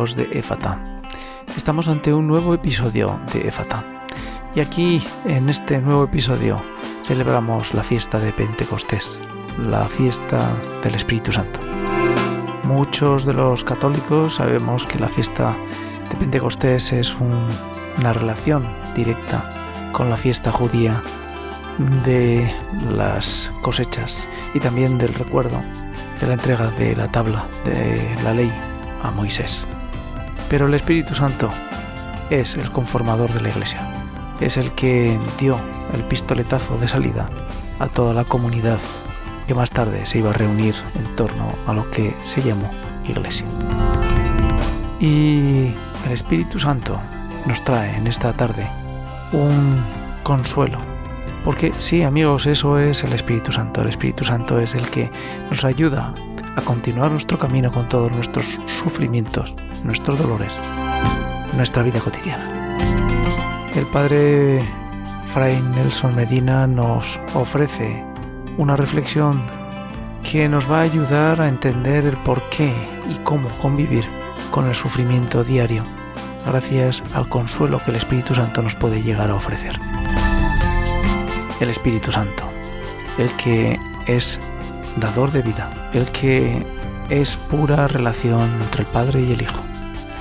amigos de Éfata. Estamos ante un nuevo episodio de Éfata. Y aquí, en este nuevo episodio, celebramos la fiesta de Pentecostés, la fiesta del Espíritu Santo. Muchos de los católicos sabemos que la fiesta de Pentecostés es una relación directa con la fiesta judía de las cosechas y también del recuerdo de la entrega de la tabla de la ley a Moisés. Pero el Espíritu Santo es el conformador de la Iglesia, es el que dio el pistoletazo de salida a toda la comunidad que más tarde se iba a reunir en torno a lo que se llamó Iglesia. Y el Espíritu Santo nos trae en esta tarde un consuelo. Porque sí, amigos, eso es el Espíritu Santo. El Espíritu Santo es el que nos ayuda a continuar nuestro camino con todos nuestros sufrimientos, nuestros dolores, nuestra vida cotidiana. El Padre Fray Nelson Medina nos ofrece una reflexión que nos va a ayudar a entender el por qué y cómo convivir con el sufrimiento diario, gracias al consuelo que el Espíritu Santo nos puede llegar a ofrecer. El Espíritu Santo, el que es dador de vida, el que es pura relación entre el Padre y el Hijo,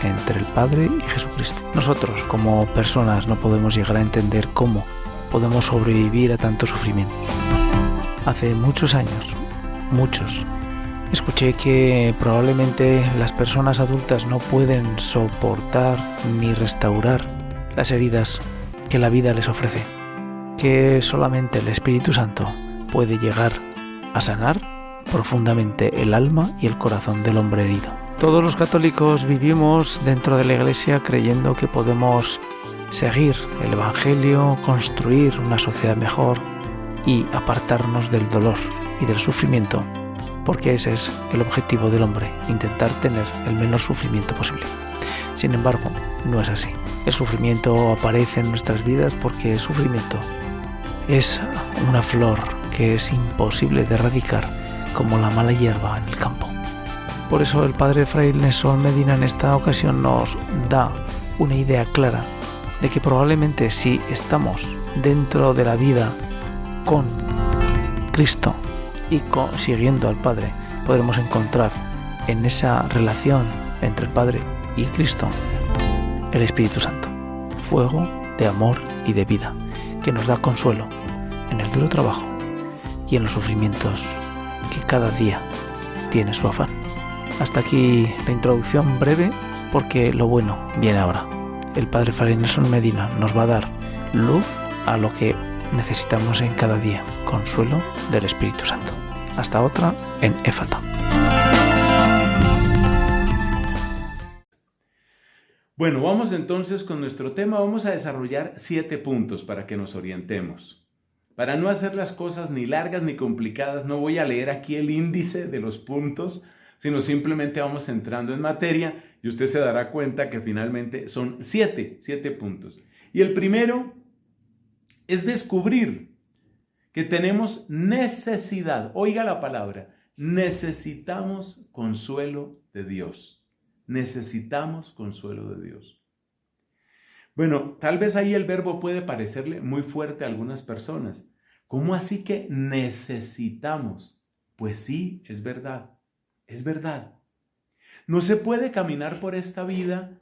entre el Padre y Jesucristo. Nosotros, como personas, no podemos llegar a entender cómo podemos sobrevivir a tanto sufrimiento. Hace muchos años, escuché que probablemente las personas adultas no pueden soportar ni restaurar las heridas que la vida les ofrece, que solamente el Espíritu Santo puede llegar a sanar profundamente el alma y el corazón del hombre herido. Todos los católicos vivimos dentro de la Iglesia creyendo que podemos seguir el Evangelio, construir una sociedad mejor y apartarnos del dolor y del sufrimiento, porque ese es el objetivo del hombre, intentar tener el menor sufrimiento posible. Sin embargo, no es así. El sufrimiento aparece en nuestras vidas porque el sufrimiento es una flor que es imposible de erradicar, como la mala hierba en el campo. Por eso el Padre Fray Nelson Medina en esta ocasión nos da una idea clara de que probablemente si estamos dentro de la vida con Cristo y siguiendo al Padre, podremos encontrar en esa relación entre el Padre y Cristo el Espíritu Santo, fuego de amor y de vida, que nos da consuelo en el duro trabajo y en los sufrimientos que cada día tiene su afán. Hasta aquí la introducción breve, porque lo bueno viene ahora. El Padre Fray Nelson Medina nos va a dar luz a lo que necesitamos en cada día, consuelo del Espíritu Santo. Hasta otra en Éfata. Bueno, vamos entonces con nuestro tema. Vamos a desarrollar 7 puntos para que nos orientemos. Para no hacer las cosas ni largas ni complicadas, no voy a leer aquí el índice de los puntos, sino simplemente vamos entrando en materia y usted se dará cuenta que finalmente son 7 puntos. Y el primero es descubrir que tenemos necesidad. Oiga la palabra, necesitamos consuelo de Dios. Necesitamos consuelo de Dios. Bueno, tal vez ahí el verbo puede parecerle muy fuerte a algunas personas. ¿Cómo así que necesitamos? Pues sí, es verdad, es verdad. No se puede caminar por esta vida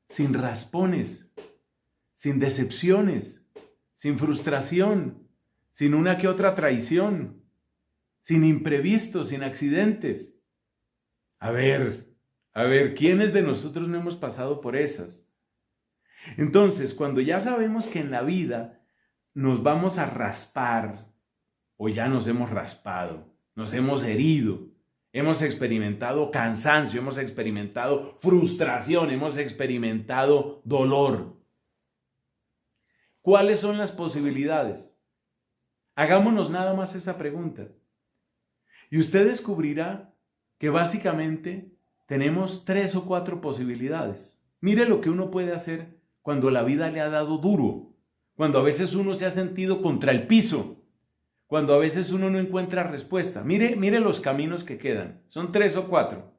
sin raspones, sin decepciones, sin frustración, sin una que otra traición, sin imprevistos, sin accidentes. A ver, ¿quiénes de nosotros no hemos pasado por esas? Entonces, cuando ya sabemos que en la vida nos vamos a raspar, o ya nos hemos raspado, nos hemos herido, hemos experimentado cansancio, hemos experimentado frustración, hemos experimentado dolor, ¿cuáles son las posibilidades? Hagámonos nada más esa pregunta. Y usted descubrirá que básicamente tenemos 3 o 4 posibilidades. Mire lo que uno puede hacer cuando la vida le ha dado duro, cuando a veces uno se ha sentido contra el piso, cuando a veces uno no encuentra respuesta. Mire los caminos que quedan, son 3 o 4.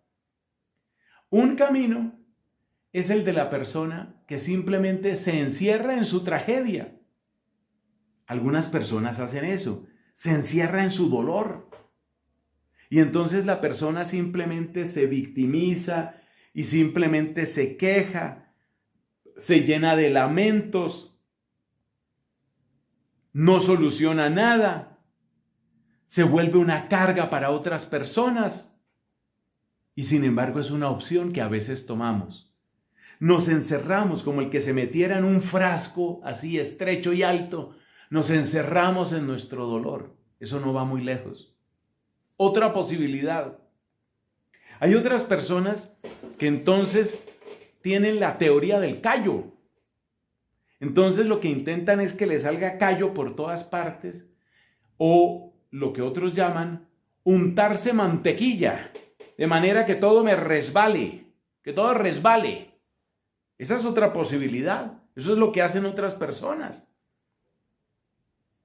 Un camino es el de la persona que simplemente se encierra en su tragedia. Algunas personas hacen eso, se encierra en su dolor. Y entonces la persona simplemente se victimiza y simplemente se queja, se llena de lamentos, no soluciona nada, se vuelve una carga para otras personas y sin embargo es una opción que a veces tomamos. Nos encerramos como el que se metiera en un frasco así estrecho y alto, nos encerramos en nuestro dolor. Eso no va muy lejos. Otra posibilidad. Hay otras personas que entonces tienen la teoría del callo. Entonces lo que intentan es que le salga callo por todas partes o lo que otros llaman untarse mantequilla, de manera que todo me resbale, que todo resbale. Esa es otra posibilidad. Eso es lo que hacen otras personas.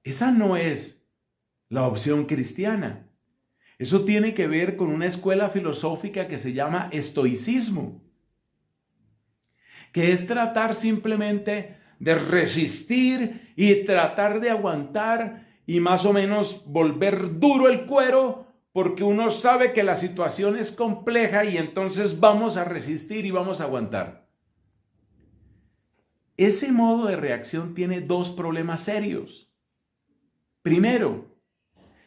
Esa no es la opción cristiana. Eso tiene que ver con una escuela filosófica que se llama estoicismo, que es tratar simplemente de resistir y tratar de aguantar y más o menos volver duro el cuero porque uno sabe que la situación es compleja y entonces vamos a resistir y vamos a aguantar. Ese modo de reacción tiene dos problemas serios. Primero,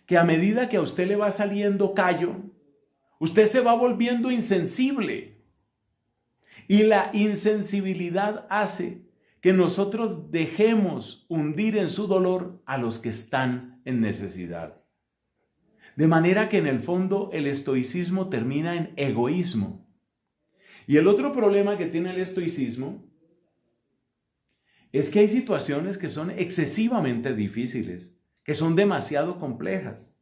que a medida que a usted le va saliendo callo, usted se va volviendo insensible. Y la insensibilidad hace que nosotros dejemos hundir en su dolor a los que están en necesidad. De manera que en el fondo el estoicismo termina en egoísmo. Y el otro problema que tiene el estoicismo es que hay situaciones que son excesivamente difíciles, que son demasiado complejas.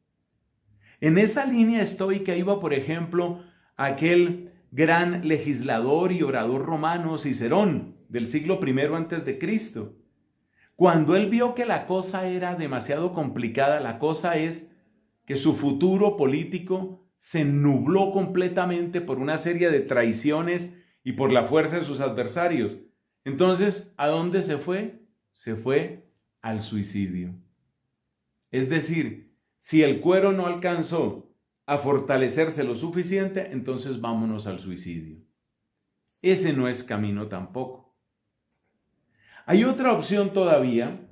En esa línea estoica iba, por ejemplo, aquel gran legislador y orador romano Cicerón del siglo I antes de Cristo. Cuando él vio que la cosa era demasiado complicada, la cosa es que su futuro político se nubló completamente por una serie de traiciones y por la fuerza de sus adversarios. Entonces, ¿a dónde se fue? Se fue al suicidio. Es decir, si el cuero no alcanzó a fortalecerse lo suficiente, entonces vámonos al suicidio. Ese no es camino tampoco. Hay otra opción todavía,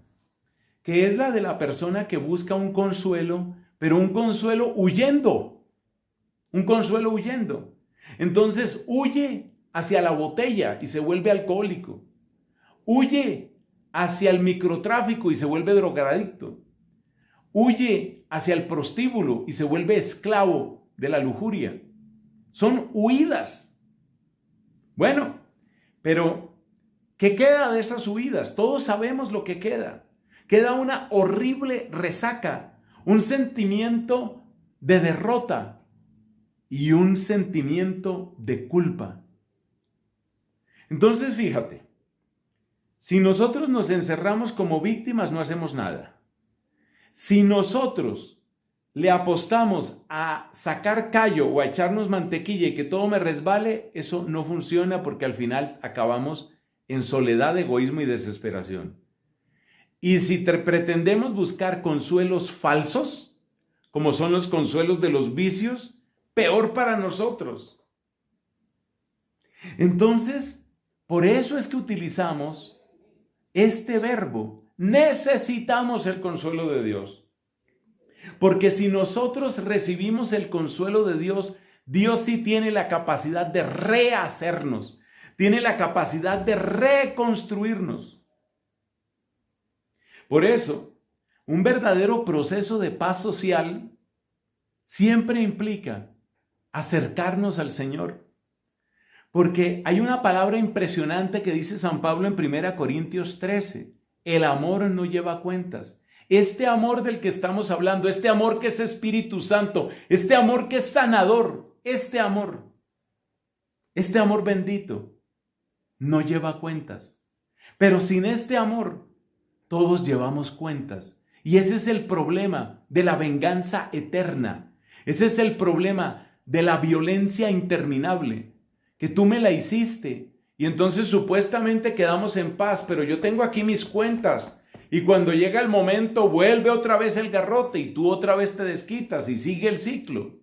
que es la de la persona que busca un consuelo, pero un consuelo huyendo. Un consuelo huyendo. Entonces huye hacia la botella y se vuelve alcohólico. Huye hacia el microtráfico y se vuelve drogadicto. Huye hacia el prostíbulo y se vuelve esclavo de la lujuria. Son huidas. Bueno, pero ¿qué queda de esas huidas? Todos sabemos lo que queda. Queda una horrible resaca, un sentimiento de derrota y un sentimiento de culpa. Entonces, fíjate, si nosotros nos encerramos como víctimas, no hacemos nada. Si nosotros le apostamos a sacar callo o a echarnos mantequilla y que todo me resbale, eso no funciona porque al final acabamos en soledad, egoísmo y desesperación. Y si pretendemos buscar consuelos falsos, como son los consuelos de los vicios, peor para nosotros. Entonces, por eso es que utilizamos este verbo. Necesitamos el consuelo de Dios. Porque si nosotros recibimos el consuelo de Dios, Dios sí tiene la capacidad de rehacernos, tiene la capacidad de reconstruirnos. Por eso, un verdadero proceso de paz social siempre implica acercarnos al Señor. Porque hay una palabra impresionante que dice San Pablo en 1 Corintios 13. El amor no lleva cuentas. Este amor del que estamos hablando, este amor que es Espíritu Santo, este amor que es sanador, este amor bendito, no lleva cuentas. Pero sin este amor, todos llevamos cuentas. Y ese es el problema de la venganza eterna. Ese es el problema de la violencia interminable. Que tú me la hiciste Y entonces supuestamente quedamos en paz, pero yo tengo aquí mis cuentas. Y cuando llega el momento, vuelve otra vez el garrote y tú otra vez te desquitas y sigue el ciclo.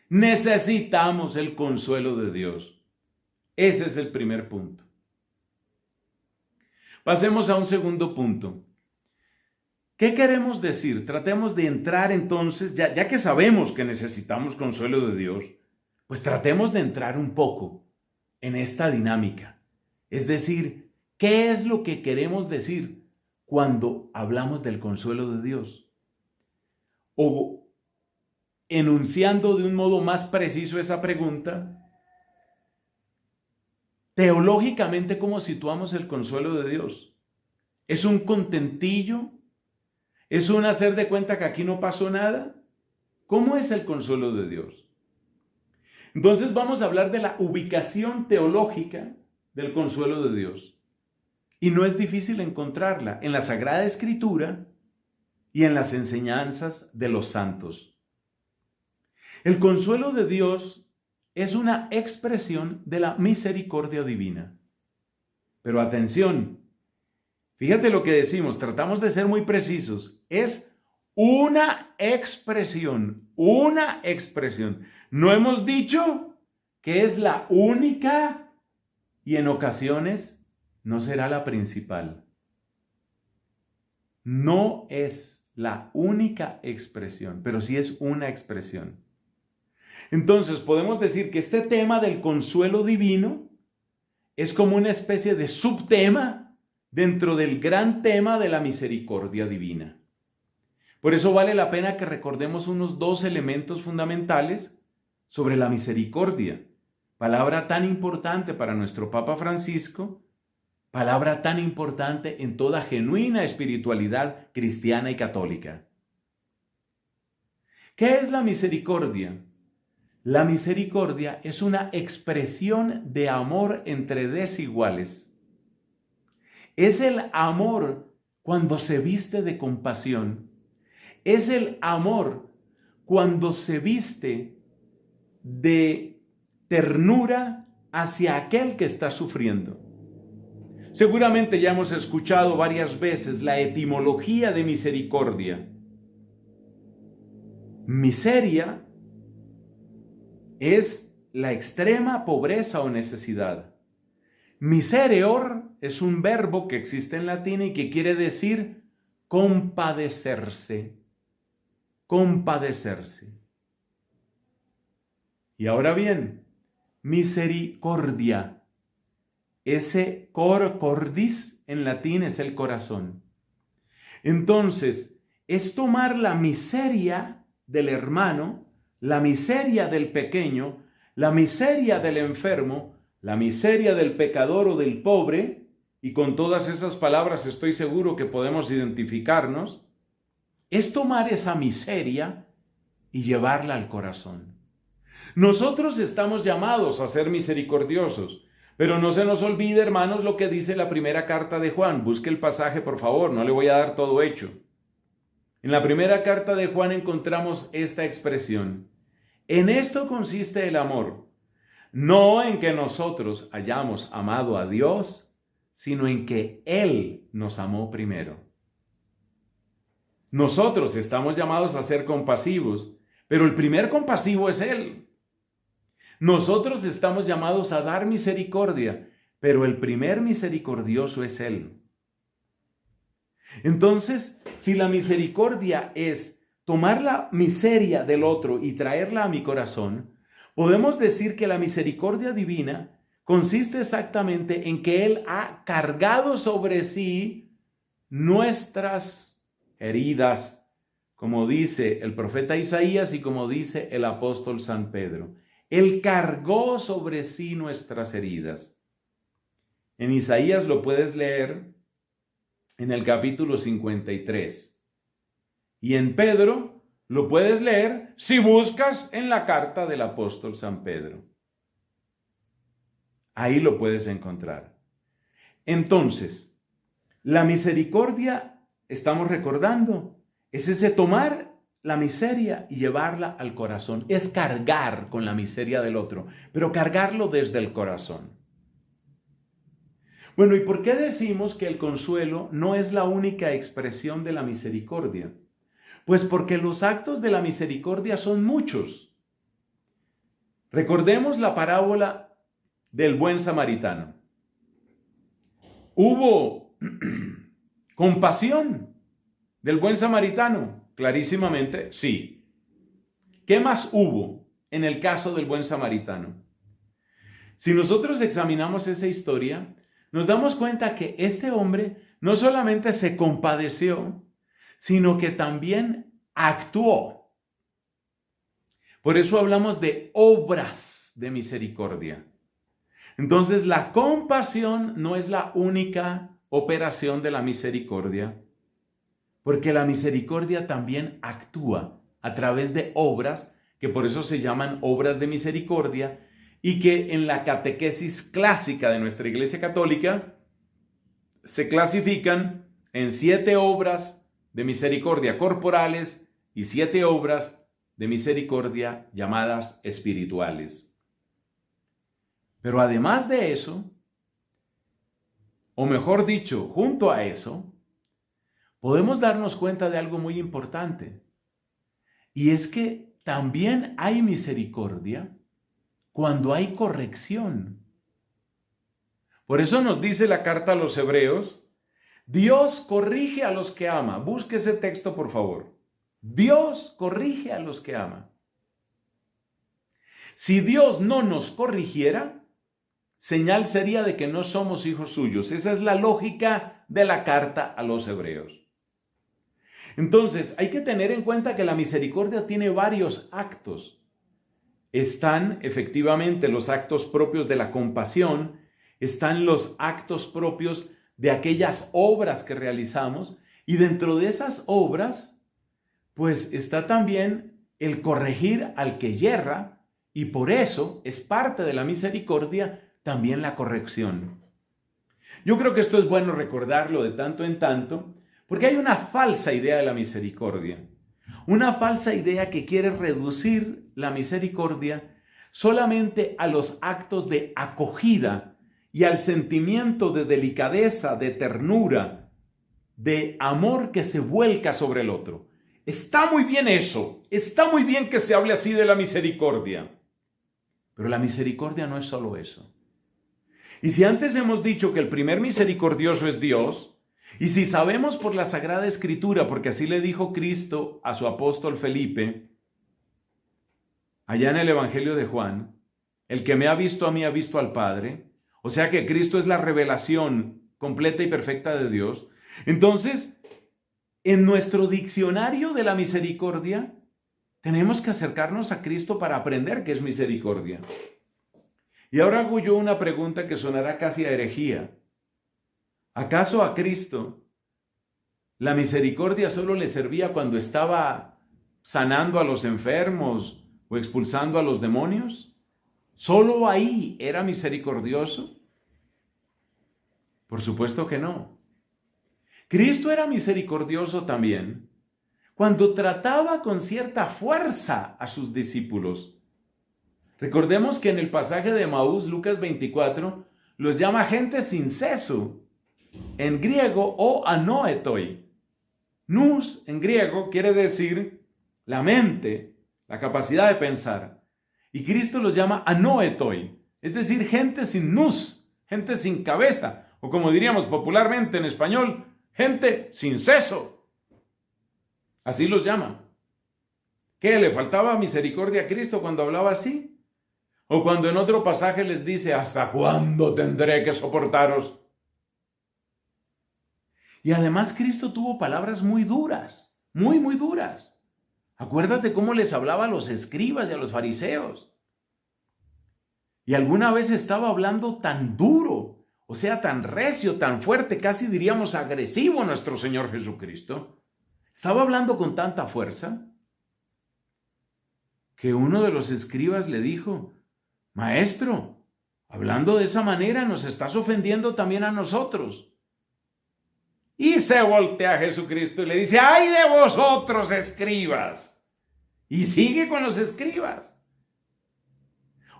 Necesitamos el consuelo de Dios. Ese es el primer punto. Pasemos a un segundo punto. ¿Qué queremos decir? Tratemos de entrar entonces, ya que sabemos que necesitamos consuelo de Dios, pues tratemos de entrar un poco en esta dinámica. Es decir, ¿qué es lo que queremos decir cuando hablamos del consuelo de Dios? O enunciando de un modo más preciso esa pregunta, teológicamente, ¿cómo situamos el consuelo de Dios? ¿Es un contentillo? ¿Es un hacer de cuenta que aquí no pasó nada? ¿Cómo es el consuelo de Dios? Entonces vamos a hablar de la ubicación teológica del consuelo de Dios. Y no es difícil encontrarla en la Sagrada Escritura y en las enseñanzas de los santos. El consuelo de Dios es una expresión de la misericordia divina. Pero atención, fíjate lo que decimos, tratamos de ser muy precisos. Es una expresión, una expresión. No hemos dicho que es la única y en ocasiones no será la principal. No es la única expresión, pero sí es una expresión. Entonces podemos decir que este tema del consuelo divino es como una especie de subtema dentro del gran tema de la misericordia divina. Por eso vale la pena que recordemos unos dos elementos fundamentales sobre la misericordia, palabra tan importante para nuestro Papa Francisco, palabra tan importante en toda genuina espiritualidad cristiana y católica. ¿Qué es la misericordia? La misericordia es una expresión de amor entre desiguales. Es el amor cuando se viste de compasión. Es el amor cuando se viste de ternura hacia aquel que está sufriendo. Seguramente ya hemos escuchado varias veces la etimología de misericordia. Miseria es la extrema pobreza o necesidad. Misereor es un verbo que existe en latín y que quiere decir compadecerse. Compadecerse. Y ahora bien, misericordia. Ese cor cordis en latín es el corazón. Entonces, es tomar la miseria del hermano, la miseria del pequeño, la miseria del enfermo, la miseria del pecador o del pobre, y con todas esas palabras estoy seguro que podemos identificarnos, es tomar esa miseria y llevarla al corazón. Nosotros estamos llamados a ser misericordiosos, pero no se nos olvide, hermanos, lo que dice la primera carta de Juan. Busque el pasaje, por favor, no le voy a dar todo hecho. En la primera carta de Juan encontramos esta expresión. En esto consiste el amor, no en que nosotros hayamos amado a Dios, sino en que Él nos amó primero. Nosotros estamos llamados a ser compasivos, pero el primer compasivo es Él. Nosotros estamos llamados a dar misericordia, pero el primer misericordioso es Él. Entonces, si la misericordia es tomar la miseria del otro y traerla a mi corazón, podemos decir que la misericordia divina consiste exactamente en que Él ha cargado sobre sí nuestras heridas, como dice el profeta Isaías y como dice el apóstol San Pedro. Él cargó sobre sí nuestras heridas. En Isaías lo puedes leer en el capítulo 53. Y en Pedro lo puedes leer si buscas en la carta del apóstol San Pedro. Ahí lo puedes encontrar. Entonces, la misericordia, estamos recordando, es ese tomar la miseria y llevarla al corazón. Es cargar con la miseria del otro, pero cargarlo desde el corazón. Bueno, ¿y por qué decimos que el consuelo no es la única expresión de la misericordia? Pues porque los actos de la misericordia son muchos. Recordemos la parábola del buen samaritano. Hubo compasión del buen samaritano, clarísimamente, sí. ¿Qué más hubo en el caso del buen samaritano? Si nosotros examinamos esa historia, nos damos cuenta que este hombre no solamente se compadeció, sino que también actuó. Por eso hablamos de obras de misericordia. Entonces, la compasión no es la única operación de la misericordia, porque la misericordia también actúa a través de obras, que por eso se llaman obras de misericordia, y que en la catequesis clásica de nuestra Iglesia Católica se clasifican en 7 obras de misericordia corporales y 7 obras de misericordia llamadas espirituales. Pero además de eso, o mejor dicho, junto a eso, podemos darnos cuenta de algo muy importante. Y es que también hay misericordia cuando hay corrección. Por eso nos dice la carta a los Hebreos, Dios corrige a los que ama. Busque ese texto, por favor. Dios corrige a los que ama. Si Dios no nos corrigiera, señal sería de que no somos hijos suyos. Esa es la lógica de la carta a los Hebreos. Entonces, hay que tener en cuenta que la misericordia tiene varios actos. Están efectivamente los actos propios de la compasión, están los actos propios de aquellas obras que realizamos, y dentro de esas obras, pues está también el corregir al que yerra, y por eso es parte de la misericordia también la corrección. Yo creo que esto es bueno recordarlo de tanto en tanto, porque hay una falsa idea de la misericordia. Una falsa idea que quiere reducir la misericordia solamente a los actos de acogida y al sentimiento de delicadeza, de ternura, de amor que se vuelca sobre el otro. Está muy bien eso, está muy bien que se hable así de la misericordia. Pero la misericordia no es solo eso. Y si antes hemos dicho que el primer misericordioso es Dios, y si sabemos por la Sagrada Escritura, porque así le dijo Cristo a su apóstol Felipe, allá en el Evangelio de Juan, el que me ha visto a mí ha visto al Padre, o sea que Cristo es la revelación completa y perfecta de Dios. Entonces, en nuestro diccionario de la misericordia, tenemos que acercarnos a Cristo para aprender qué es misericordia. Y ahora hago yo una pregunta que sonará casi a herejía. ¿Acaso a Cristo la misericordia solo le servía cuando estaba sanando a los enfermos o expulsando a los demonios? ¿Solo ahí era misericordioso? Por supuesto que no. Cristo era misericordioso también cuando trataba con cierta fuerza a sus discípulos. Recordemos que en el pasaje de Maús, Lucas 24, los llama gente sin seso, en griego o anoetoi. Nous, en griego, quiere decir la mente, la capacidad de pensar. Y Cristo los llama anoetoi, es decir, gente sin nous, gente sin cabeza, o como diríamos popularmente en español, gente sin seso. Así los llama. ¿Qué? ¿Le faltaba misericordia a Cristo cuando hablaba así? O cuando en otro pasaje les dice, ¿hasta cuándo tendré que soportaros? Y además Cristo tuvo palabras muy duras, muy duras. Acuérdate cómo les hablaba a los escribas y a los fariseos. Y alguna vez estaba hablando tan duro, o sea, tan recio, tan fuerte, casi diríamos agresivo nuestro Señor Jesucristo. Estaba hablando con tanta fuerza que uno de los escribas le dijo, Maestro, hablando de esa manera nos estás ofendiendo también a nosotros. Y se voltea a Jesucristo y le dice, ¡ay de vosotros, escribas! Y sigue con los escribas.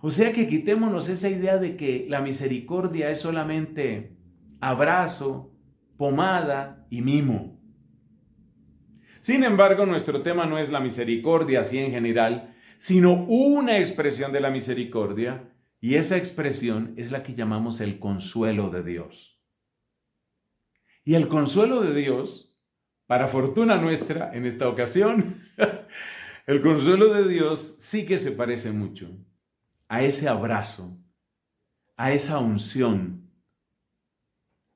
O sea que quitémonos esa idea de que la misericordia es solamente abrazo, pomada y mimo. Sin embargo, nuestro tema no es la misericordia así en general, sino una expresión de la misericordia, y esa expresión es la que llamamos el consuelo de Dios. Y el consuelo de Dios, para fortuna nuestra en esta ocasión, el consuelo de Dios sí que se parece mucho a ese abrazo, a esa unción,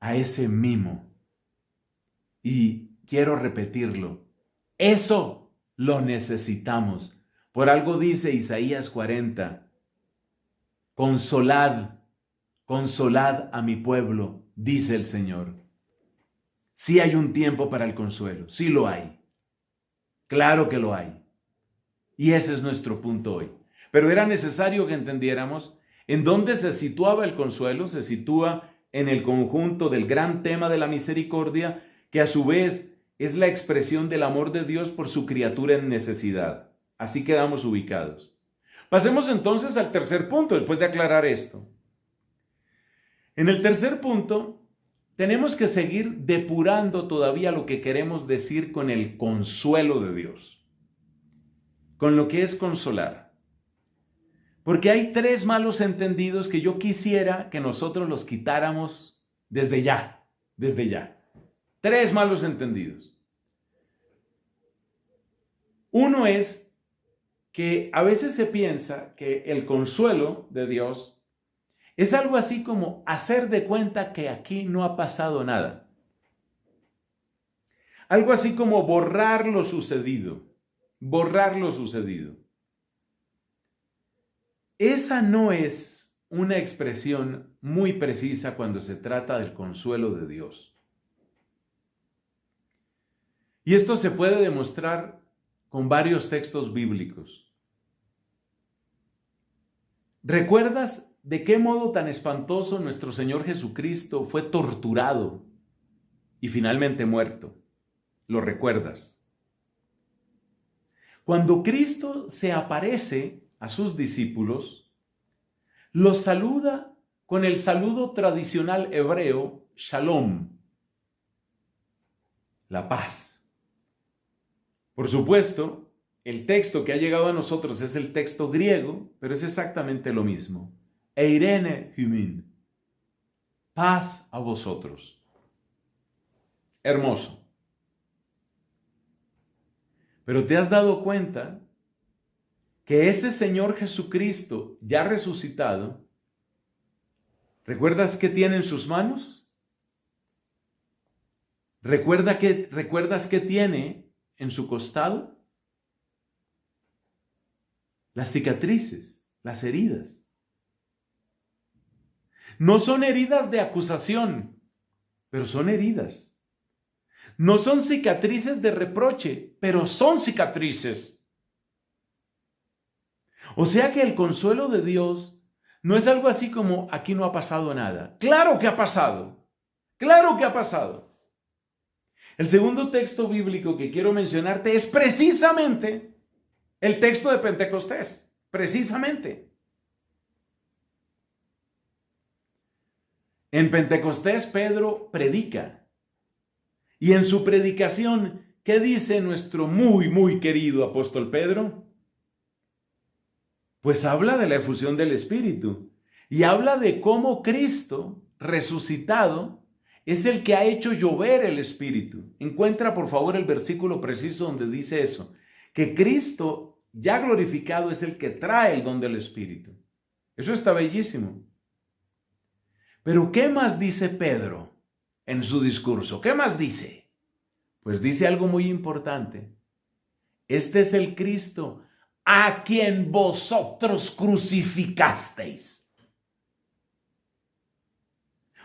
a ese mimo. Y quiero repetirlo, eso lo necesitamos. Por algo dice Isaías 40, consolad, consolad a mi pueblo, dice el Señor. Sí hay un tiempo para el consuelo, sí lo hay. Claro que lo hay. Y ese es nuestro punto hoy. Pero era necesario que entendiéramos en dónde se situaba el consuelo. Se sitúa en el conjunto del gran tema de la misericordia, que a su vez es la expresión del amor de Dios por su criatura en necesidad. Así quedamos ubicados. Pasemos entonces al tercer punto, después de aclarar esto. En el tercer punto, tenemos que seguir depurando todavía lo que queremos decir con el consuelo de Dios, con lo que es consolar. Porque hay tres malos entendidos que yo quisiera que nosotros los quitáramos desde ya. Tres malos entendidos. Uno es que a veces se piensa que el consuelo de Dios es algo así como hacer de cuenta que aquí no ha pasado nada. Algo así como borrar lo sucedido. Esa no es una expresión muy precisa cuando se trata del consuelo de Dios. Y esto se puede demostrar con varios textos bíblicos. ¿Recuerdas de qué modo tan espantoso nuestro Señor Jesucristo fue torturado y finalmente muerto? ¿Lo recuerdas? Cuando Cristo se aparece a sus discípulos, los saluda con el saludo tradicional hebreo, shalom, la paz. Por supuesto, el texto que ha llegado a nosotros es el texto griego, pero es exactamente lo mismo. Eirene humin, paz a vosotros. Hermoso. Pero ¿te has dado cuenta que ese Señor Jesucristo ya resucitado, ¿recuerdas qué tiene en sus manos? ¿Recuerdas qué tiene en su costado? Las cicatrices, las heridas. No son heridas de acusación, pero son heridas. No son cicatrices de reproche, pero son cicatrices. O sea que el consuelo de Dios no es algo así como aquí no ha pasado nada. ¡Claro que ha pasado! ¡Claro que ha pasado! El segundo texto bíblico que quiero mencionarte es precisamente el texto de Pentecostés. Precisamente. En Pentecostés Pedro predica. Y en su predicación, ¿qué dice nuestro muy querido apóstol Pedro? Pues habla de la efusión del Espíritu y habla de cómo Cristo resucitado es el que ha hecho llover el Espíritu. Encuentra por favor el versículo preciso donde dice eso, que Cristo ya glorificado es el que trae el don del Espíritu. Eso está bellísimo. Pero ¿qué más dice Pedro en su discurso? ¿Qué más dice? Pues dice algo muy importante. Este es el Cristo a quien vosotros crucificasteis.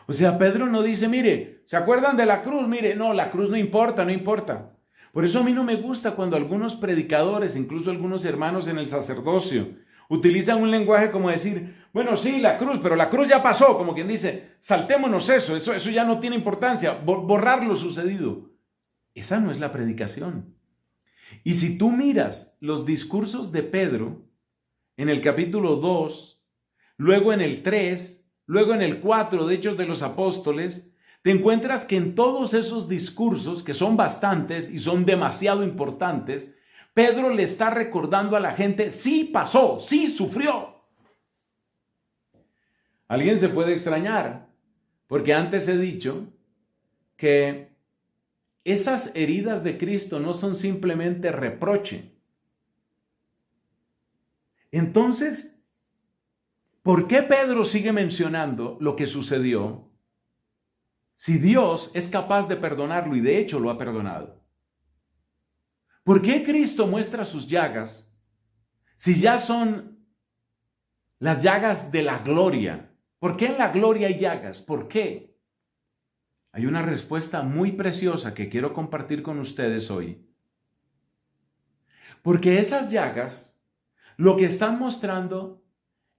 O sea, Pedro no dice, mire, ¿se acuerdan de la cruz? Mire, no, la cruz no importa. Por eso a mí no me gusta cuando algunos predicadores, incluso algunos hermanos en el sacerdocio, utilizan un lenguaje como decir, bueno, sí, la cruz, pero la cruz ya pasó, como quien dice, saltémonos eso ya no tiene importancia, borrar lo sucedido. Esa no es la predicación. Y si tú miras los discursos de Pedro, en el capítulo 2, luego en el 3, luego en el 4 de Hechos de los Apóstoles, te encuentras que en todos esos discursos, que son bastantes y son demasiado importantes, Pedro le está recordando a la gente, sí pasó, sí sufrió. Alguien se puede extrañar, porque antes he dicho que esas heridas de Cristo no son simplemente reproche. Entonces, ¿por qué Pedro sigue mencionando lo que sucedió si Dios es capaz de perdonarlo y de hecho lo ha perdonado? ¿Por qué Cristo muestra sus llagas si ya son las llagas de la gloria? ¿Por qué en la gloria hay llagas? ¿Por qué? Hay una respuesta muy preciosa que quiero compartir con ustedes hoy. Porque esas llagas lo que están mostrando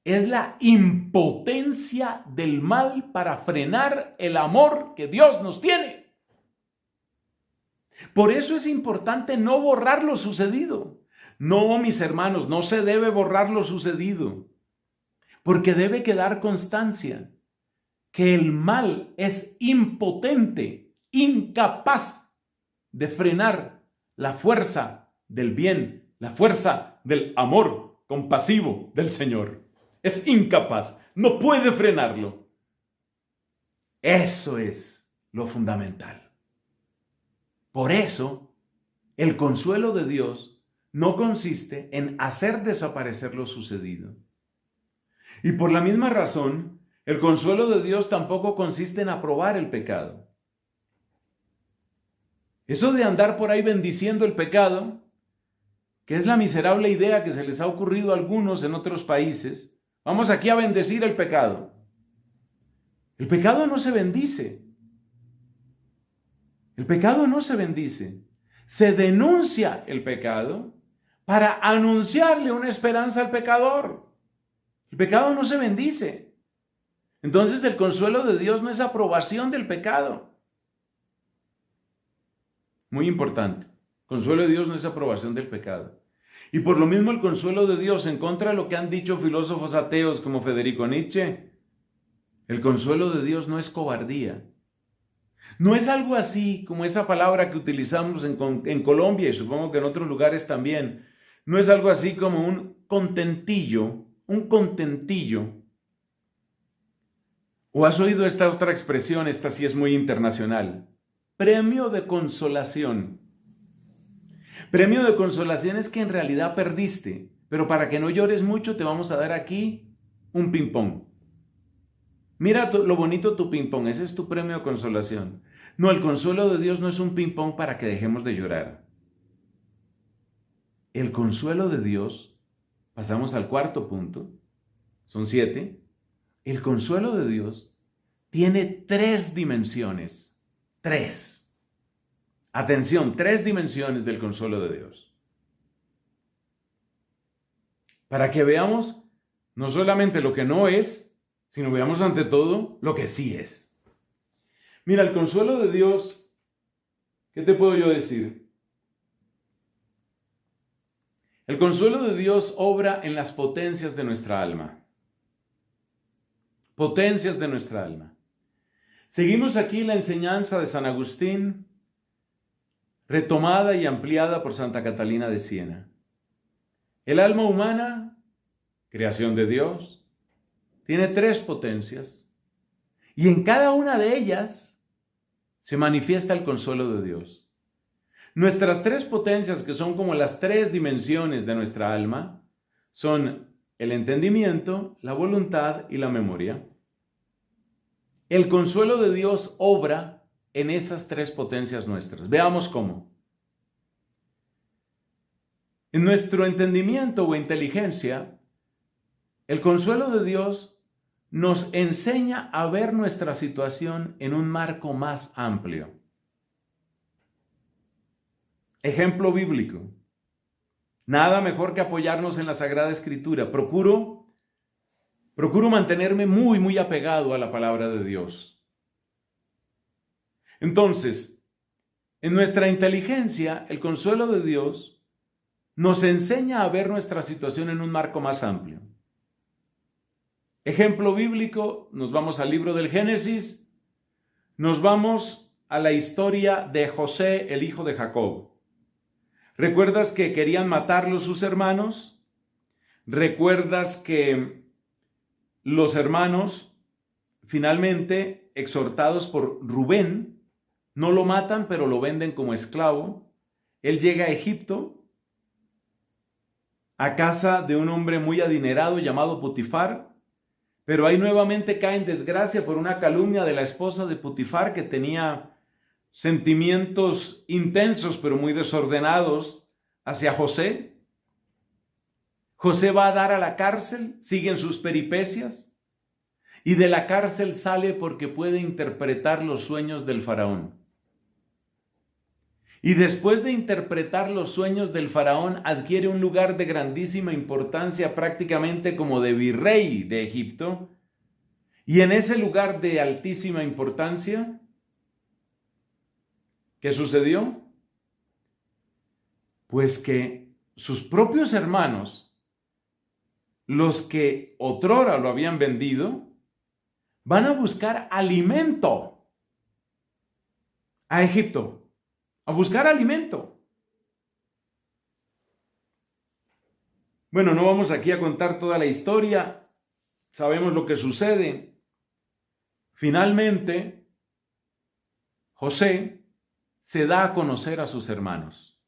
es la impotencia del mal para frenar el amor que Dios nos tiene. Por eso es importante no borrar lo sucedido. No, mis hermanos, no se debe borrar lo sucedido, porque debe quedar constancia que el mal es impotente, incapaz de frenar la fuerza del bien, la fuerza del amor compasivo del Señor. Es incapaz, no puede frenarlo. Eso es lo fundamental. Por eso, el consuelo de Dios no consiste en hacer desaparecer lo sucedido. Y por la misma razón, el consuelo de Dios tampoco consiste en aprobar el pecado. Eso de andar por ahí bendiciendo el pecado, que es la miserable idea que se les ha ocurrido a algunos en otros países, vamos aquí a bendecir el pecado. El pecado no se bendice. El pecado no se bendice. Se denuncia el pecado para anunciarle una esperanza al pecador. El pecado no se bendice. Entonces el consuelo de Dios no es aprobación del pecado. Muy importante. El consuelo de Dios no es aprobación del pecado. Y por lo mismo el consuelo de Dios, en contra de lo que han dicho filósofos ateos como Federico Nietzsche, el consuelo de Dios no es cobardía. No es algo así como esa palabra que utilizamos en Colombia y supongo que en otros lugares también. No es algo así como un contentillo. ¿O has oído esta otra expresión? Esta sí es muy internacional. Premio de consolación. Premio de consolación es que en realidad perdiste, pero para que no llores mucho te vamos a dar aquí un ping-pong. Mira lo bonito de tu ping-pong, ese es tu premio de consolación. No, el consuelo de Dios no es un ping-pong para que dejemos de llorar. El consuelo de Dios, pasamos al cuarto punto, son 7. El consuelo de Dios tiene 3 dimensiones. 3. Atención, 3 dimensiones del consuelo de Dios. Para que veamos no solamente lo que no es, sino veamos ante todo lo que sí es. Mira, el consuelo de Dios, ¿qué te puedo yo decir? El consuelo de Dios obra en las potencias de nuestra alma. Potencias de nuestra alma. Seguimos aquí la enseñanza de San Agustín, retomada y ampliada por Santa Catalina de Siena. El alma humana, creación de Dios, tiene 3 potencias y en cada una de ellas se manifiesta el consuelo de Dios. Nuestras 3 potencias, que son como las 3 dimensiones de nuestra alma, son el entendimiento, la voluntad y la memoria. El consuelo de Dios obra en esas 3 potencias nuestras. Veamos cómo. En nuestro entendimiento o inteligencia, el consuelo de Dios nos enseña a ver nuestra situación en un marco más amplio. Ejemplo bíblico. Nada mejor que apoyarnos en la Sagrada Escritura. Procuro mantenerme muy apegado a la palabra de Dios. Entonces, en nuestra inteligencia, el consuelo de Dios nos enseña a ver nuestra situación en un marco más amplio. Ejemplo bíblico, nos vamos al libro del Génesis, nos vamos a la historia de José, el hijo de Jacob. ¿Recuerdas que querían matarlo sus hermanos? ¿Recuerdas que los hermanos, finalmente, exhortados por Rubén, no lo matan, pero lo venden como esclavo? Él llega a Egipto, a casa de un hombre muy adinerado llamado Potifar, pero ahí nuevamente cae en desgracia por una calumnia de la esposa de Potifar, que tenía sentimientos intensos pero muy desordenados hacia José. José va a dar a la cárcel, siguen sus peripecias, y de la cárcel sale porque puede interpretar los sueños del faraón. Y después de interpretar los sueños del faraón, adquiere un lugar de grandísima importancia, prácticamente como de virrey de Egipto. Y en ese lugar de altísima importancia, ¿qué sucedió? Pues que sus propios hermanos, los que otrora lo habían vendido, van a buscar alimento a Egipto. A buscar alimento. Bueno, no vamos aquí a contar toda la historia. Sabemos lo que sucede. Finalmente, José se da a conocer a sus hermanos.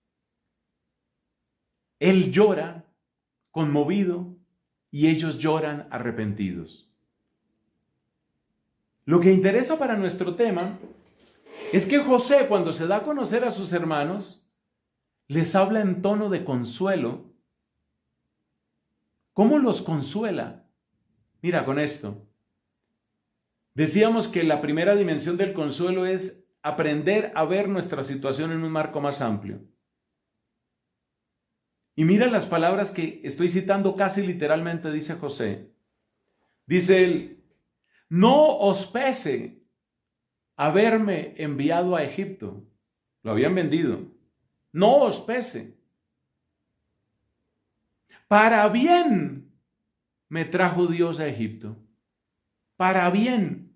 Él llora, conmovido, y ellos lloran arrepentidos. Lo que interesa para nuestro tema es que José, cuando se da a conocer a sus hermanos, les habla en tono de consuelo. ¿Cómo los consuela? Mira, con esto. Decíamos que la primera dimensión del consuelo es aprender a ver nuestra situación en un marco más amplio. Y mira las palabras que estoy citando casi literalmente, dice José. Dice él, no os pese haberme enviado a Egipto. Lo habían vendido. No os pese. Para bien me trajo Dios a Egipto. Para bien.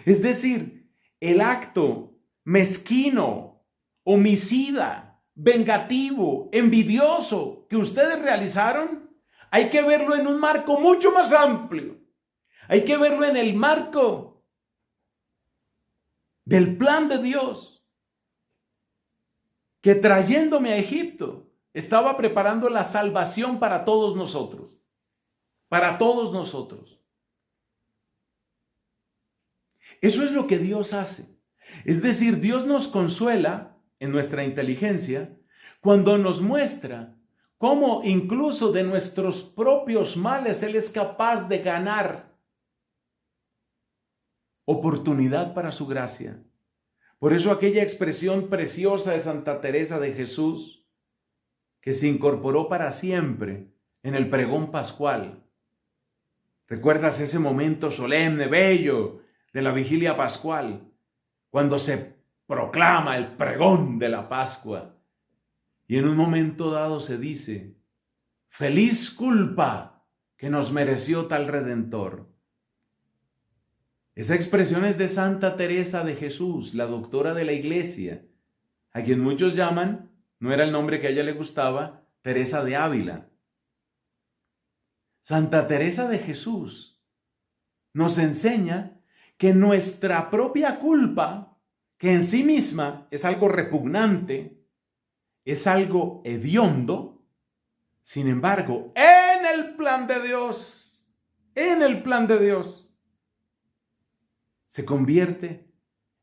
Es decir, el acto mezquino, homicida, vengativo, envidioso que ustedes realizaron, hay que verlo en un marco mucho más amplio. Hay que verlo en el marco del plan de Dios, que trayéndome a Egipto estaba preparando la salvación para todos nosotros. Para todos nosotros. Eso es lo que Dios hace. Es decir, Dios nos consuela en nuestra inteligencia cuando nos muestra cómo incluso de nuestros propios males Él es capaz de ganar oportunidad para su gracia. Por eso aquella expresión preciosa de Santa Teresa de Jesús, que se incorporó para siempre en el pregón pascual. ¿Recuerdas ese momento solemne, bello de la vigilia pascual, cuando se proclama el pregón de la Pascua? Y en un momento dado se dice, feliz culpa que nos mereció tal Redentor. Esa expresión es de Santa Teresa de Jesús, la doctora de la Iglesia, a quien muchos llaman, no era el nombre que a ella le gustaba, Teresa de Ávila. Santa Teresa de Jesús nos enseña que nuestra propia culpa, que en sí misma es algo repugnante, es algo hediondo, sin embargo, en el plan de Dios, se convierte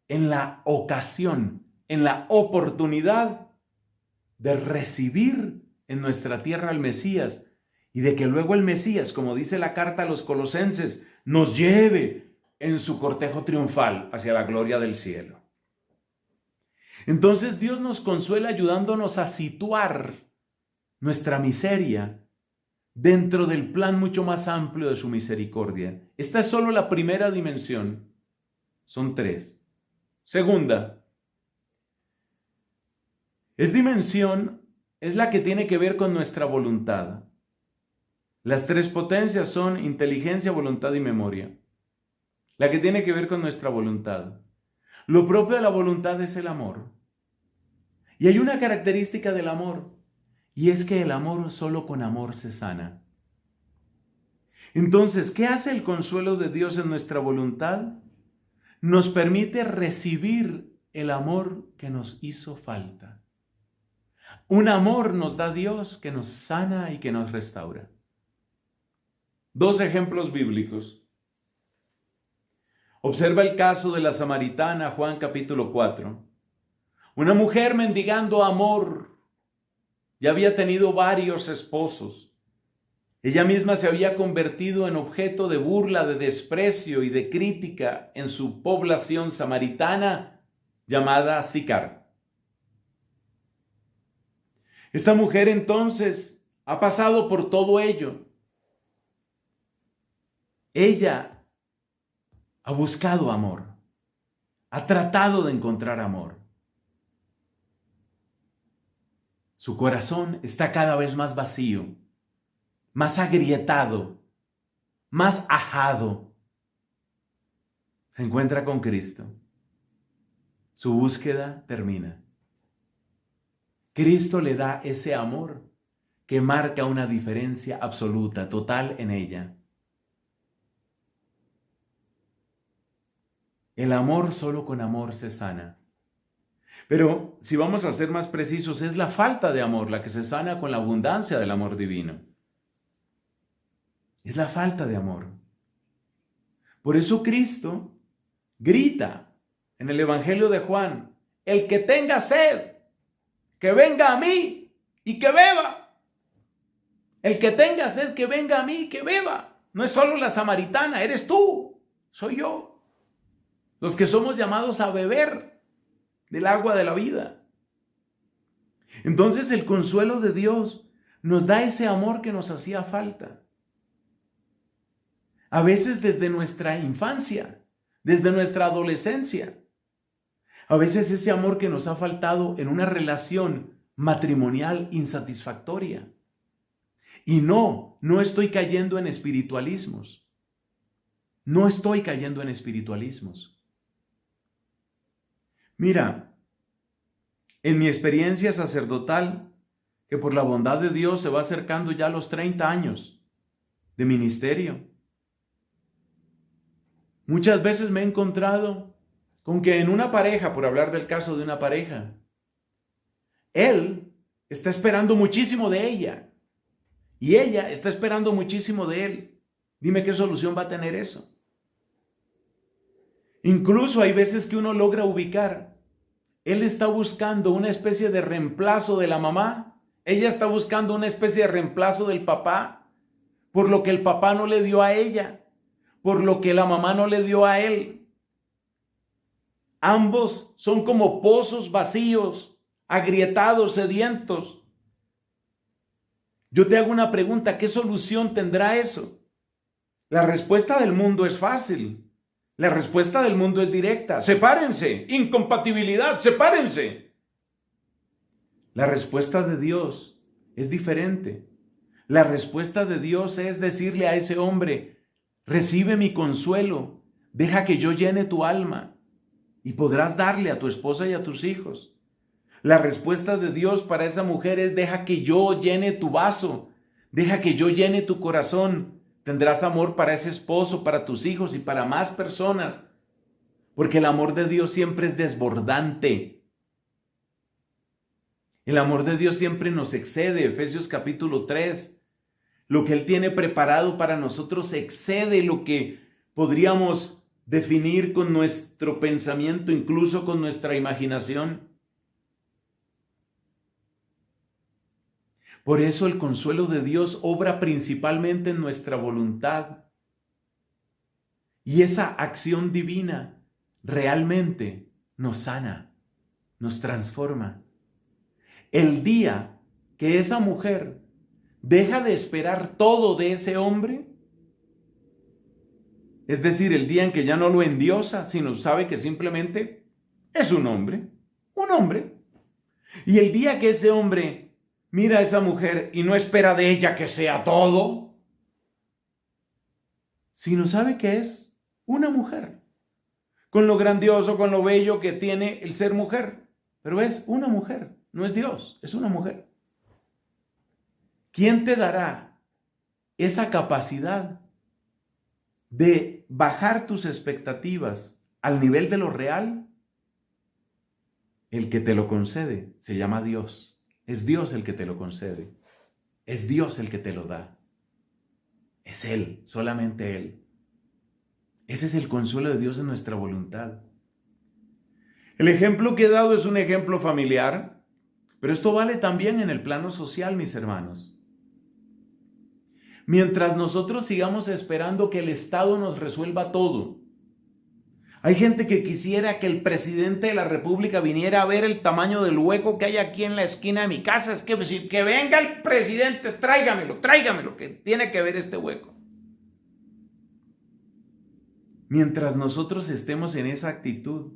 en la ocasión, en la oportunidad de recibir en nuestra tierra al Mesías y de que luego el Mesías, como dice la carta a los Colosenses, nos lleve en su cortejo triunfal hacia la gloria del cielo. Entonces Dios nos consuela ayudándonos a situar nuestra miseria dentro del plan mucho más amplio de su misericordia. Esta es solo la primera dimensión. Son tres. Segunda, es la que tiene que ver con nuestra voluntad. Las tres potencias son inteligencia, voluntad y memoria. la que tiene que ver con nuestra voluntad. Lo propio de la voluntad es el amor. Y hay una característica del amor, y es que el amor solo con amor se sana. Entonces, ¿qué hace el consuelo de Dios en nuestra voluntad? Nos permite recibir el amor que nos hizo falta. Un amor nos da Dios que nos sana y que nos restaura. 2 ejemplos bíblicos. Observa el caso de la samaritana, Juan capítulo 4. Una mujer mendigando amor. Ya había tenido varios esposos. Ella misma se había convertido en objeto de burla, de desprecio y de crítica en su población samaritana llamada Sicar. Esta mujer entonces ha pasado por todo ello. Ella ha buscado amor, ha tratado de encontrar amor. Su corazón está cada vez más vacío, más agrietado, más ajado. Se encuentra con Cristo. Su búsqueda termina. Cristo le da ese amor que marca una diferencia absoluta, total en ella. El amor solo con amor se sana. Pero si vamos a ser más precisos, es la falta de amor la que se sana con la abundancia del amor divino. Es la falta de amor. Por eso Cristo grita en el Evangelio de Juan: el que tenga sed, que venga a mí y que beba. El que tenga sed, que venga a mí y que beba. No es solo la samaritana, eres tú, soy yo. Los que somos llamados a beber del agua de la vida. Entonces el consuelo de Dios nos da ese amor que nos hacía falta. A veces desde nuestra infancia, desde nuestra adolescencia. A veces ese amor que nos ha faltado en una relación matrimonial insatisfactoria. Y no estoy cayendo en espiritualismos. No estoy cayendo en espiritualismos. Mira, en mi experiencia sacerdotal, que por la bondad de Dios se va acercando ya a los 30 años de ministerio, muchas veces me he encontrado con que en una pareja, por hablar del caso de una pareja, él está esperando muchísimo de ella y ella está esperando muchísimo de él. Dime qué solución va a tener eso. Incluso hay veces que uno logra ubicar. Él está buscando una especie de reemplazo de la mamá. Ella está buscando una especie de reemplazo del papá, por lo que el papá no le dio a ella, por lo que la mamá no le dio a él. Ambos son como pozos vacíos, agrietados, sedientos. Yo te hago una pregunta: ¿qué solución tendrá eso? La respuesta del mundo es fácil. La respuesta del mundo es directa. Sepárense. Incompatibilidad. Sepárense. La respuesta de Dios es diferente. La respuesta de Dios es decirle a ese hombre: recibe mi consuelo. Deja que yo llene tu alma. Y podrás darle a tu esposa y a tus hijos. La respuesta de Dios para esa mujer es: deja que yo llene tu vaso. Deja que yo llene tu corazón. Tendrás amor para ese esposo, para tus hijos y para más personas. Porque el amor de Dios siempre es desbordante. El amor de Dios siempre nos excede. Efesios capítulo 3. Lo que Él tiene preparado para nosotros excede lo que podríamos definir con nuestro pensamiento, incluso con nuestra imaginación. Por eso el consuelo de Dios obra principalmente en nuestra voluntad. Y esa acción divina realmente nos sana, nos transforma. El día que esa mujer deja de esperar todo de ese hombre, es decir, el día en que ya no lo endiosa, sino sabe que simplemente es un hombre. Y el día que ese hombre mira a esa mujer y no espera de ella que sea todo, sino sabe que es Una mujer. Con lo grandioso, con lo bello que tiene el ser mujer. Pero es una mujer, no es Dios, es una mujer. ¿Quién te dará esa capacidad de bajar tus expectativas al nivel de lo real? El que te lo concede se llama Dios. Es Dios el que te lo concede. Es Dios el que te lo da. Es Él, solamente Él. Ese es el consuelo de Dios en nuestra voluntad. El ejemplo que he dado es un ejemplo familiar, pero esto vale también en el plano social, mis hermanos. Mientras nosotros sigamos esperando que el Estado nos resuelva todo, hay gente que quisiera que el presidente de la República viniera a ver el tamaño del hueco que hay aquí en la esquina de mi casa. Es que venga el presidente, tráigamelo, que tiene que ver este hueco. Mientras nosotros estemos en esa actitud,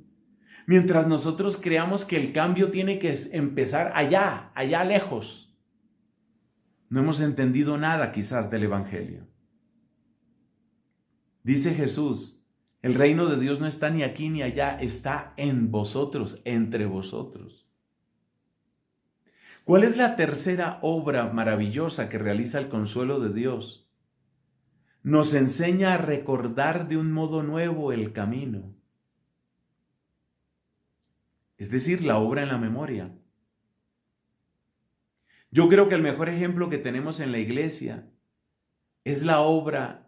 mientras nosotros creamos que el cambio tiene que empezar allá lejos, no hemos entendido nada quizás del Evangelio. Dice Jesús, el reino de Dios no está ni aquí ni allá, está en vosotros, entre vosotros. ¿Cuál es la tercera obra maravillosa que realiza el consuelo de Dios? Nos enseña a recordar de un modo nuevo el camino. Es decir, la obra en la memoria. Yo creo que el mejor ejemplo que tenemos en la iglesia es la obra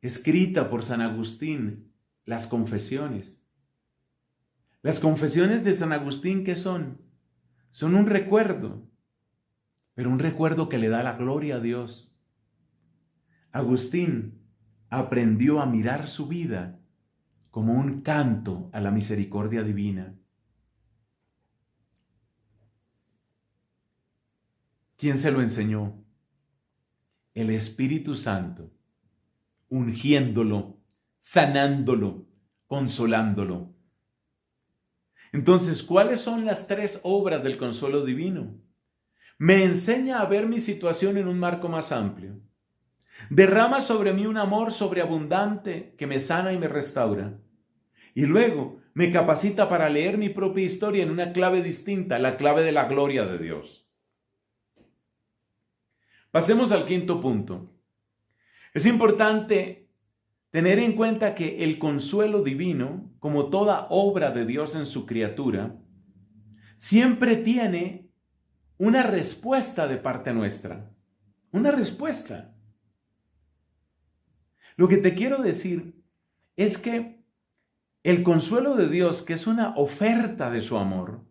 escrita por San Agustín, las Confesiones. Las Confesiones de San Agustín, ¿qué son? Son un recuerdo, pero un recuerdo que le da la gloria a Dios. Agustín aprendió a mirar su vida como un canto a la misericordia divina. ¿Quién se lo enseñó? El Espíritu Santo, ungiéndolo, sanándolo, consolándolo. Entonces, ¿cuáles son las tres obras del consuelo divino? Me enseña a ver mi situación en un marco más amplio. Derrama sobre mí un amor sobreabundante que me sana y me restaura. Y luego me capacita para leer mi propia historia en una clave distinta, la clave de la gloria de Dios. Pasemos al quinto punto. Es importante tener en cuenta que el consuelo divino, como toda obra de Dios en su criatura, siempre tiene una respuesta de parte nuestra. Una respuesta. Lo que te quiero decir es que el consuelo de Dios, que es una oferta de su amor,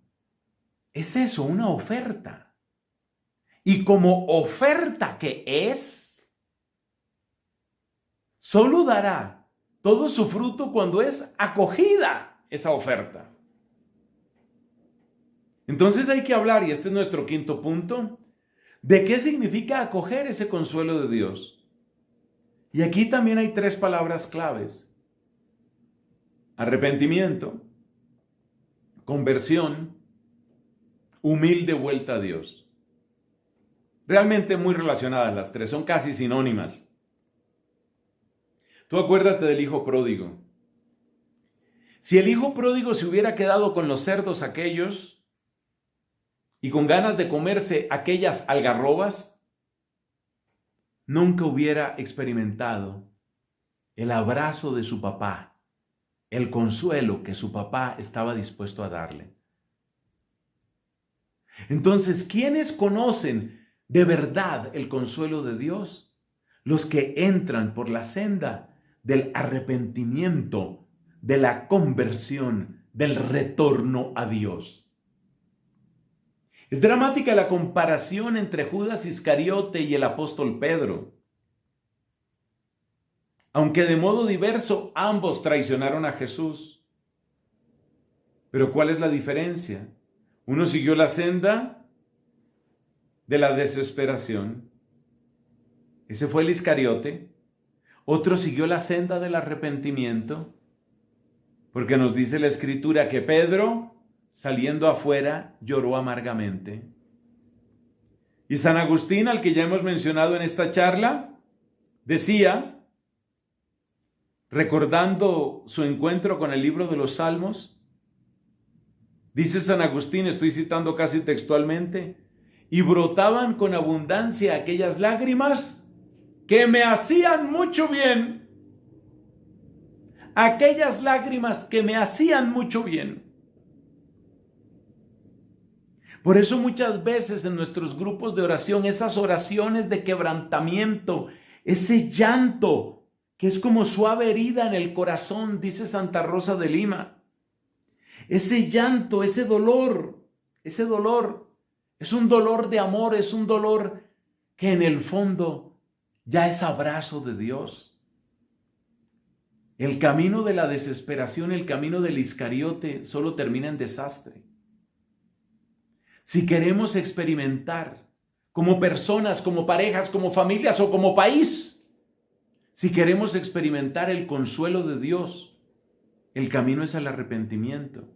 es eso, una oferta. Y como oferta que es, solo dará todo su fruto cuando es acogida esa oferta. Entonces hay que hablar, y este es nuestro quinto punto, de qué significa acoger ese consuelo de Dios. Y aquí también hay tres palabras claves: arrepentimiento, conversión, humilde vuelta a Dios. Realmente muy relacionadas las tres, son casi sinónimas. Tú acuérdate del hijo pródigo. Si el hijo pródigo se hubiera quedado con los cerdos aquellos y con ganas de comerse aquellas algarrobas, nunca hubiera experimentado el abrazo de su papá, el consuelo que su papá estaba dispuesto a darle. Entonces, ¿quiénes conocen de verdad el consuelo de Dios? Los que entran por la senda del arrepentimiento, de la conversión, del retorno a Dios. Es dramática la comparación entre Judas Iscariote y el apóstol Pedro. Aunque de modo diverso, ambos traicionaron a Jesús. Pero ¿cuál es la diferencia? Uno siguió la senda de la desesperación. Ese fue el Iscariote. Otro siguió la senda del arrepentimiento. Porque nos dice la Escritura que Pedro, saliendo afuera, lloró amargamente. Y San Agustín, al que ya hemos mencionado en esta charla, decía recordando su encuentro con el libro de los Salmos. Dice San Agustín, estoy citando casi textualmente, y brotaban con abundancia aquellas lágrimas que me hacían mucho bien. Aquellas lágrimas que me hacían mucho bien. Por eso muchas veces en nuestros grupos de oración, esas oraciones de quebrantamiento, ese llanto que es como suave herida en el corazón, dice Santa Rosa de Lima. Ese llanto, ese dolor es un dolor de amor, es un dolor que en el fondo ya es abrazo de Dios. El camino de la desesperación, el camino del Iscariote solo termina en desastre. Si queremos experimentar como personas, como parejas, como familias o como país, si queremos experimentar el consuelo de Dios, el camino es al arrepentimiento.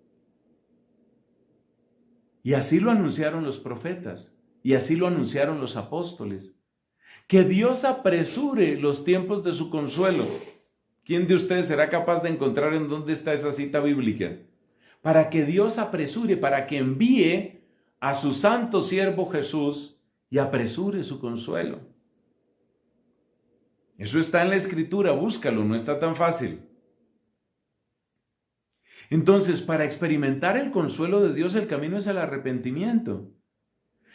Y así lo anunciaron los profetas, y así lo anunciaron los apóstoles. Que Dios apresure los tiempos de su consuelo. ¿Quién de ustedes será capaz de encontrar en dónde está esa cita bíblica? Para que Dios apresure, para que envíe a su santo siervo Jesús y apresure su consuelo. Eso está en la Escritura, búscalo, no está tan fácil. Entonces, para experimentar el consuelo de Dios, el camino es el arrepentimiento.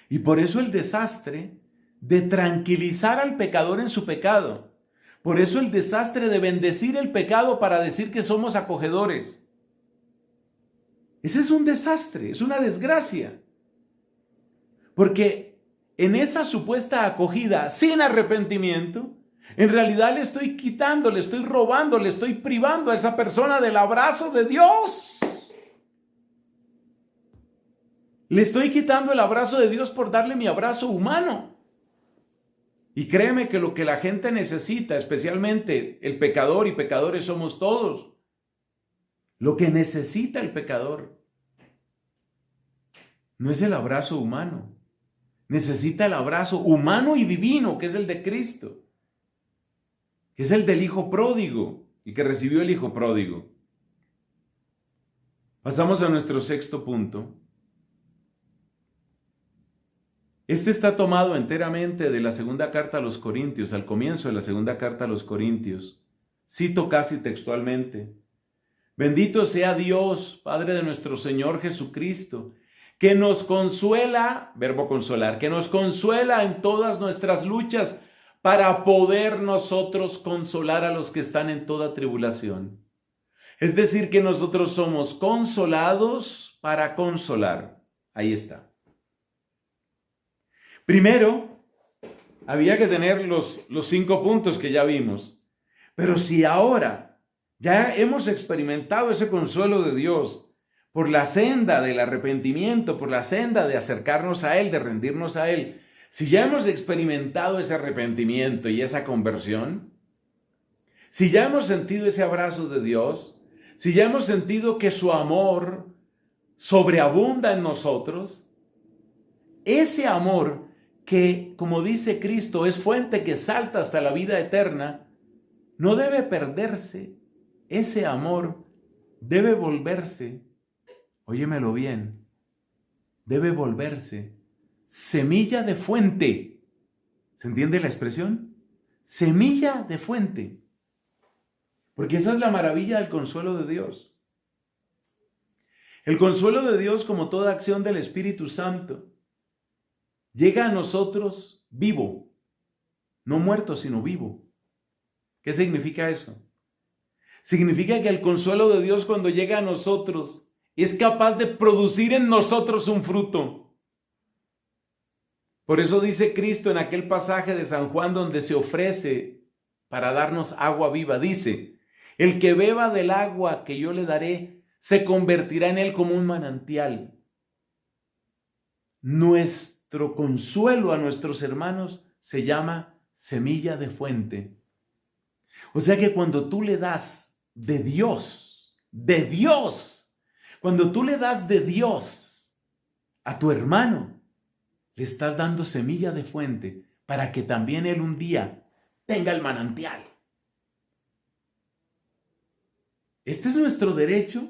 Y por eso el desastre de tranquilizar al pecador en su pecado. Por eso el desastre de bendecir el pecado para decir que somos acogedores. Ese es un desastre, es una desgracia. Porque en esa supuesta acogida sin arrepentimiento, en realidad le estoy quitando, le estoy robando, le estoy privando a esa persona del abrazo de Dios. Le estoy quitando el abrazo de Dios por darle mi abrazo humano. Y créeme que lo que la gente necesita, especialmente el pecador, y pecadores somos todos, lo que necesita el pecador no es el abrazo humano. Necesita el abrazo humano y divino, que es el de Cristo, que es el del Hijo pródigo, y que recibió el Hijo pródigo. Pasamos a nuestro sexto punto. Este está tomado enteramente de la segunda carta a los Corintios, al comienzo de la segunda carta a los Corintios. Cito casi textualmente: bendito sea Dios, Padre de nuestro Señor Jesucristo, que nos consuela, verbo consolar, que nos consuela en todas nuestras luchas para poder nosotros consolar a los que están en toda tribulación. Es decir, que nosotros somos consolados para consolar. Ahí está. Primero, había que tener los 5 puntos que ya vimos. Pero si ahora ya hemos experimentado ese consuelo de Dios, por la senda del arrepentimiento, por la senda de acercarnos a Él, de rendirnos a Él, si ya hemos experimentado ese arrepentimiento y esa conversión, si ya hemos sentido ese abrazo de Dios, si ya hemos sentido que su amor sobreabunda en nosotros, ese amor que, como dice Cristo, es fuente que salta hasta la vida eterna, no debe perderse. Ese amor debe volverse, óyemelo bien, debe volverse semilla de fuente. ¿Se entiende la expresión? Semilla de fuente. Porque esa es la maravilla del consuelo de Dios. El consuelo de Dios, como toda acción del Espíritu Santo, llega a nosotros vivo, no muerto, sino vivo. ¿Qué significa eso? Significa que el consuelo de Dios, cuando llega a nosotros, es capaz de producir en nosotros un fruto. Por eso dice Cristo en aquel pasaje de San Juan donde se ofrece para darnos agua viva, dice: el que beba del agua que yo le daré, se convertirá en él como un manantial. Nuestro consuelo a nuestros hermanos se llama semilla de fuente. O sea que cuando tú le das de Dios, cuando tú le das de Dios a tu hermano, le estás dando semilla de fuente para que también él un día tenga el manantial. Este es nuestro derecho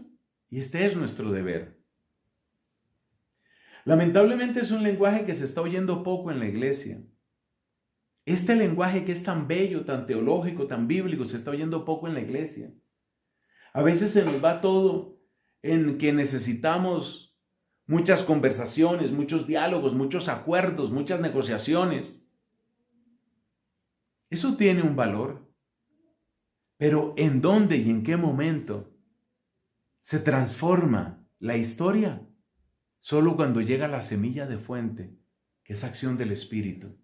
y este es nuestro deber. Lamentablemente es un lenguaje que se está oyendo poco en la iglesia. Este lenguaje que es tan bello, tan teológico, tan bíblico, se está oyendo poco en la iglesia. A veces se nos va todo en que necesitamos muchas conversaciones, muchos diálogos, muchos acuerdos, muchas negociaciones. Eso tiene un valor. Pero ¿en dónde y en qué momento se transforma la historia? Solo cuando llega la semilla de fuente, que es acción del Espíritu.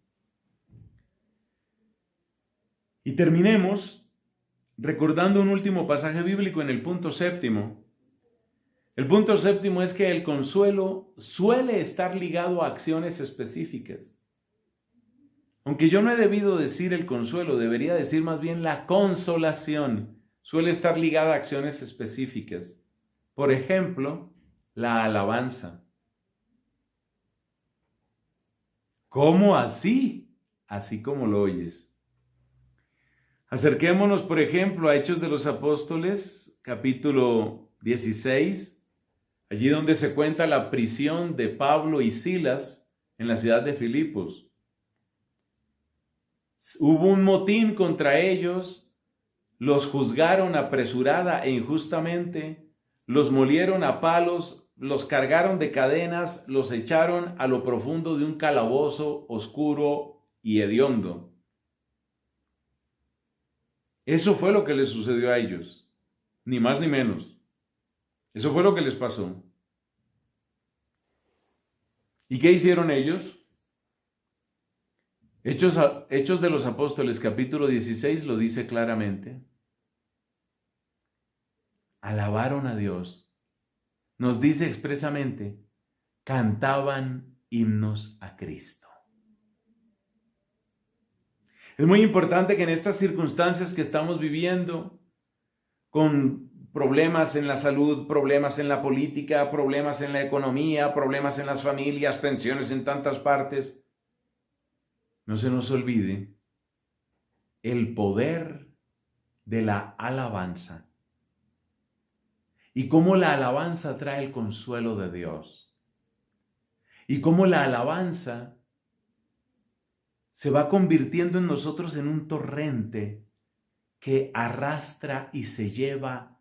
Y terminemos recordando un último pasaje bíblico en el punto séptimo. El punto séptimo es que el consuelo suele estar ligado a acciones específicas. Aunque yo no he debido decir el consuelo, debería decir más bien la consolación. Suele estar ligada a acciones específicas. Por ejemplo, la alabanza. ¿Cómo así? Así como lo oyes. Acerquémonos, por ejemplo, a Hechos de los Apóstoles, capítulo 16, allí donde se cuenta la prisión de Pablo y Silas en la ciudad de Filipos. Hubo un motín contra ellos, los juzgaron apresurada e injustamente, los molieron a palos, los cargaron de cadenas, los echaron a lo profundo de un calabozo oscuro y hediondo. Eso fue lo que les sucedió a ellos, ni más ni menos. Eso fue lo que les pasó. ¿Y qué hicieron ellos? Hechos de los Apóstoles, capítulo 16, lo dice claramente. Alabaron a Dios. Nos dice expresamente, cantaban himnos a Cristo. Es muy importante que en estas circunstancias que estamos viviendo, con problemas en la salud, problemas en la política, problemas en la economía, problemas en las familias, tensiones en tantas partes, no se nos olvide el poder de la alabanza y cómo la alabanza trae el consuelo de Dios y cómo la alabanza se va convirtiendo en nosotros en un torrente que arrastra y se lleva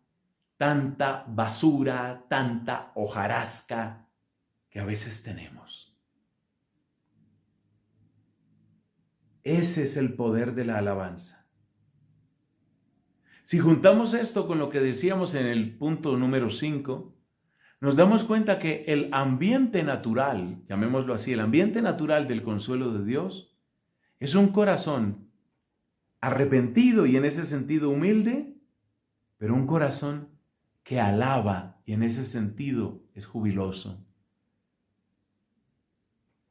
tanta basura, tanta hojarasca que a veces tenemos. Ese es el poder de la alabanza. Si juntamos esto con lo que decíamos en el punto número 5, nos damos cuenta que el ambiente natural, llamémoslo así, el ambiente natural del consuelo de Dios es un corazón arrepentido y en ese sentido humilde, pero un corazón que alaba y en ese sentido es jubiloso.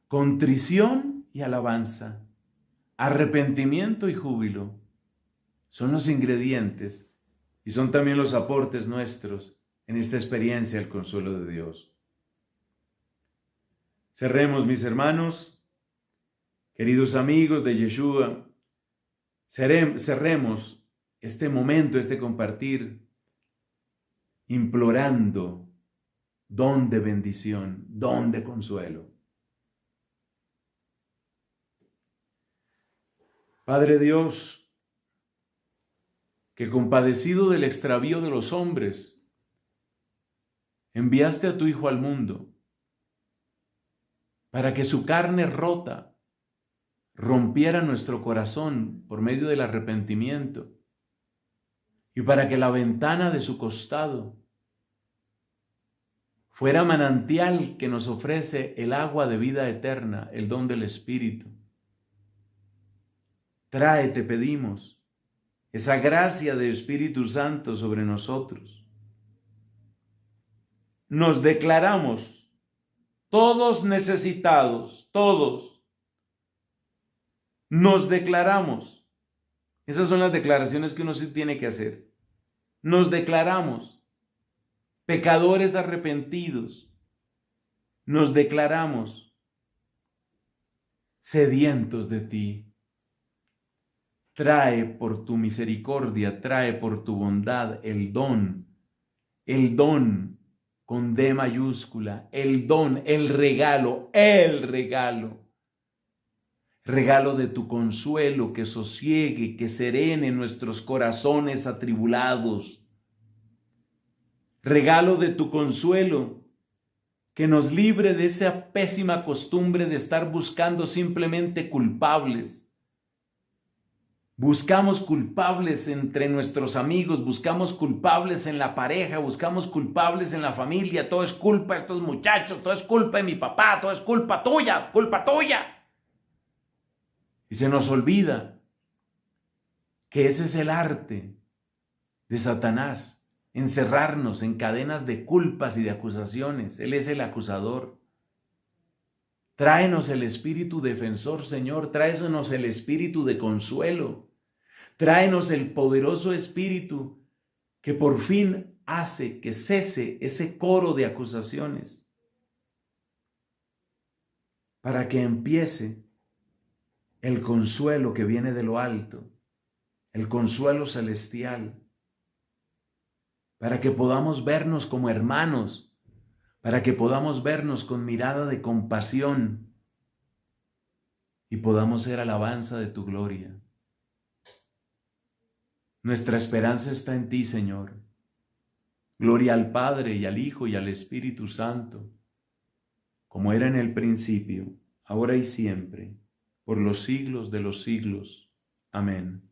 Contrición y alabanza, arrepentimiento y júbilo son los ingredientes y son también los aportes nuestros en esta experiencia del consuelo de Dios. Cerremos, mis hermanos, queridos amigos de Yeshua, cerremos este momento, este compartir, implorando don de bendición, don de consuelo. Padre Dios, que compadecido del extravío de los hombres, enviaste a tu Hijo al mundo para que su carne rota rompiera nuestro corazón por medio del arrepentimiento y para que la ventana de su costado fuera manantial que nos ofrece el agua de vida eterna, el don del Espíritu. Trae, te pedimos, esa gracia del Espíritu Santo sobre nosotros. Nos declaramos todos necesitados, todos. Nos declaramos. Esas son las declaraciones que uno sí tiene que hacer. Nos declaramos pecadores arrepentidos. Nos declaramos sedientos de ti. Trae por tu misericordia, trae por tu bondad el don con D mayúscula, el don, el regalo de tu consuelo que sosiegue, que serene nuestros corazones atribulados. Regalo de tu consuelo que nos libre de esa pésima costumbre de estar buscando simplemente culpables. Buscamos culpables entre nuestros amigos, buscamos culpables en la pareja, buscamos culpables en la familia. Todo es culpa de estos muchachos, todo es culpa de mi papá, todo es culpa tuya, culpa tuya. Y se nos olvida que ese es el arte de Satanás, encerrarnos en cadenas de culpas y de acusaciones. Él es el acusador. Tráenos el espíritu defensor, Señor, tráenos el espíritu de consuelo. Tráenos el poderoso espíritu que por fin hace que cese ese coro de acusaciones, para que empiece el consuelo que viene de lo alto, el consuelo celestial, para que podamos vernos como hermanos, para que podamos vernos con mirada de compasión y podamos ser alabanza de tu gloria. Nuestra esperanza está en ti, Señor. Gloria al Padre y al Hijo y al Espíritu Santo, como era en el principio, ahora y siempre, por los siglos de los siglos. Amén.